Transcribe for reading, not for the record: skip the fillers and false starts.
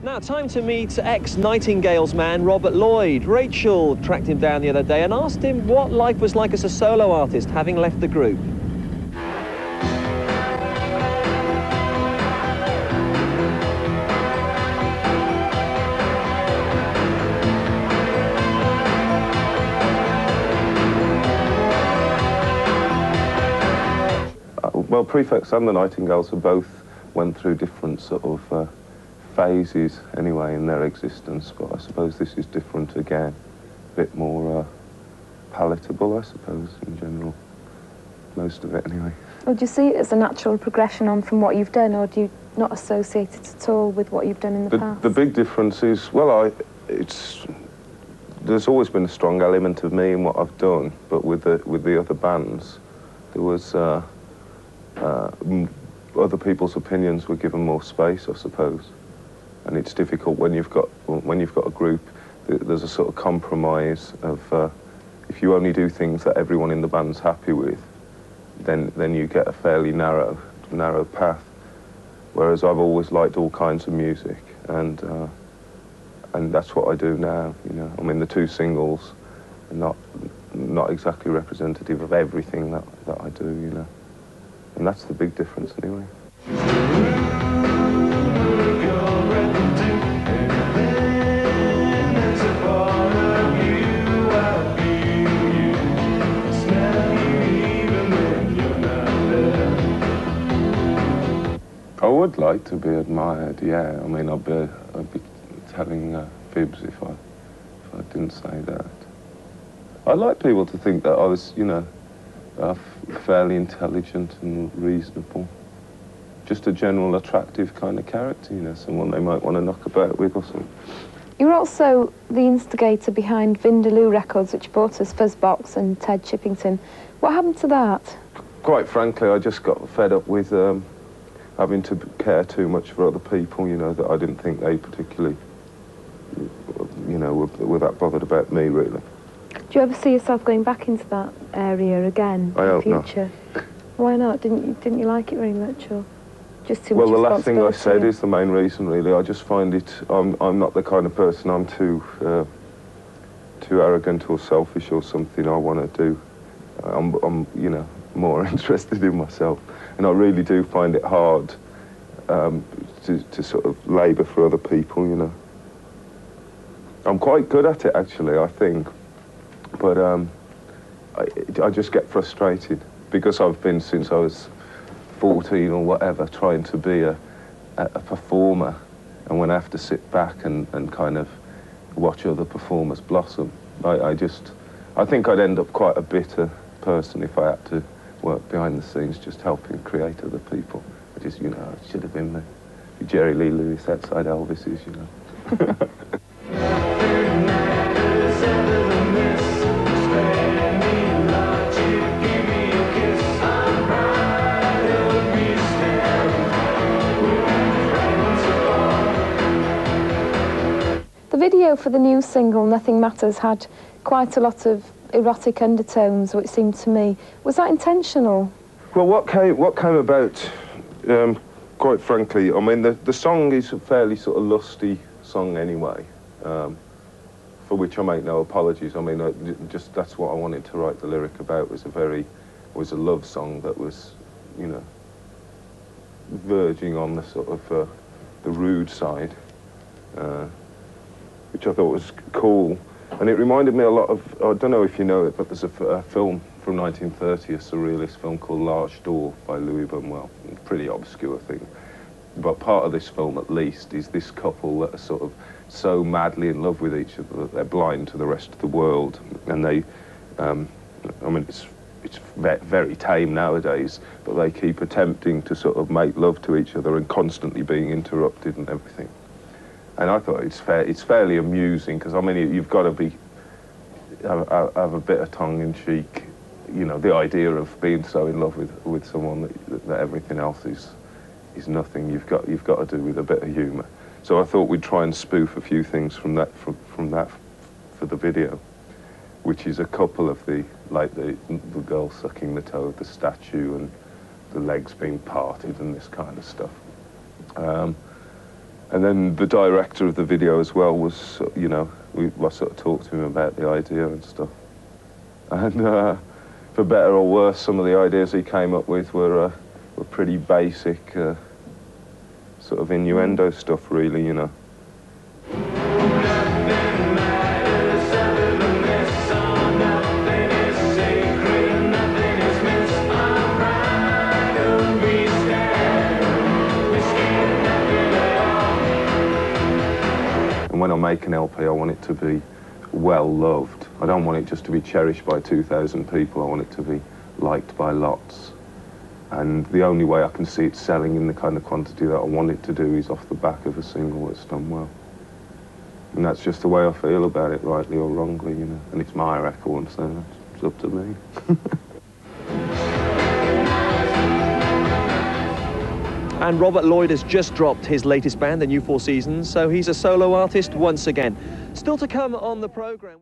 Now, time to meet ex-Nightingales man Robert Lloyd. Rachel tracked him down the other day and asked him what life was like as a solo artist, having left the group. Well, Prefects and The Nightingales have both went through different sort of phases, anyway, in their existence, but I suppose this is different again. A bit more palatable, I suppose, in general. Most of it, anyway. Well, do you see it as a natural progression on from what you've done, or do you not associate it at all with what you've done in the past? The big difference is, well, there's always been a strong element of me in what I've done, but with the other bands, there was other people's opinions were given more space, I suppose. And it's difficult when you've got a group. There's a sort of compromise of if you only do things that everyone in the band's happy with, then you get a fairly narrow path. Whereas I've always liked all kinds of music, and that's what I do now. You know, I mean, the two singles are not exactly representative of everything that I do. You know, and that's the big difference, anyway. I would like to be admired, yeah. I mean, I'd be telling fibs if I didn't say that. I'd like people to think that I was, you know, fairly intelligent and reasonable. Just a general attractive kind of character, you know, someone they might want to knock about with or something. You're also the instigator behind Vindaloo Records, which bought us Fuzzbox and Ted Chippington. What happened to that? Quite frankly, I just got fed up with having to care too much for other people, you know, that I didn't think they particularly, you know, were that bothered about me, really. Do you ever see yourself going back into that area again in the future? Not. Why not? Didn't you like it very much, or just too much responsibility? Well, the last thing I said is the main reason, really. I just find it. I'm not the kind of person. I'm too arrogant or selfish or something. I want to do. I'm you know, more interested in myself, and I really do find it hard to sort of labour for other people. You know, I'm quite good at it, actually, I think. But I just get frustrated because I've been, since I was 14 or whatever, trying to be a performer, and when I have to sit back and kind of watch other performers blossom, I think I'd end up quite a bitter person if I had to work behind the scenes just helping create other people. I just, you know, it should have been the Jerry Lee Lewis outside Elvis's, you know. The video for the new single, Nothing Matters, had quite a lot of erotic undertones, or it seemed to me. Was that intentional? Well, what came about, quite frankly, I mean, the song is a fairly sort of lusty song anyway, for which I make no apologies. I mean, just that's what I wanted to write the lyric about, was a love song that was, you know, verging on the sort of the rude side, which I thought was cool. And it reminded me a lot of, I don't know if you know it, but there's a film from 1930, a surrealist film called L'Arche d'Or by Louis Buñuel. Pretty obscure thing. But part of this film, at least, is this couple that are sort of so madly in love with each other that they're blind to the rest of the world. And they, I mean, it's very tame nowadays, but they keep attempting to sort of make love to each other and constantly being interrupted and everything. And I thought it's fairly amusing, because, I mean, you've got to have a bit of tongue-in-cheek, you know, the idea of being so in love with someone that everything else is nothing. You've got to do with a bit of humour. So I thought we'd try and spoof a few things from that for the video, which is a couple of the girl sucking the toe of the statue and the legs being parted and this kind of stuff. And then the director of the video as well was, you know, I sort of talked to him about the idea and stuff. And for better or worse, some of the ideas he came up with were pretty basic, sort of innuendo stuff, really, you know. When I make an LP, I want it to be well loved. I don't want it just to be cherished by 2,000 people. I want it to be liked by lots. And the only way I can see it selling in the kind of quantity that I want it to do is off the back of a single that's done well. And that's just the way I feel about it, rightly or wrongly, you know. And it's my record, so it's up to me. And Robert Lloyd has just dropped his latest band, the New Four Seasons, so he's a solo artist once again. Still to come on the programme.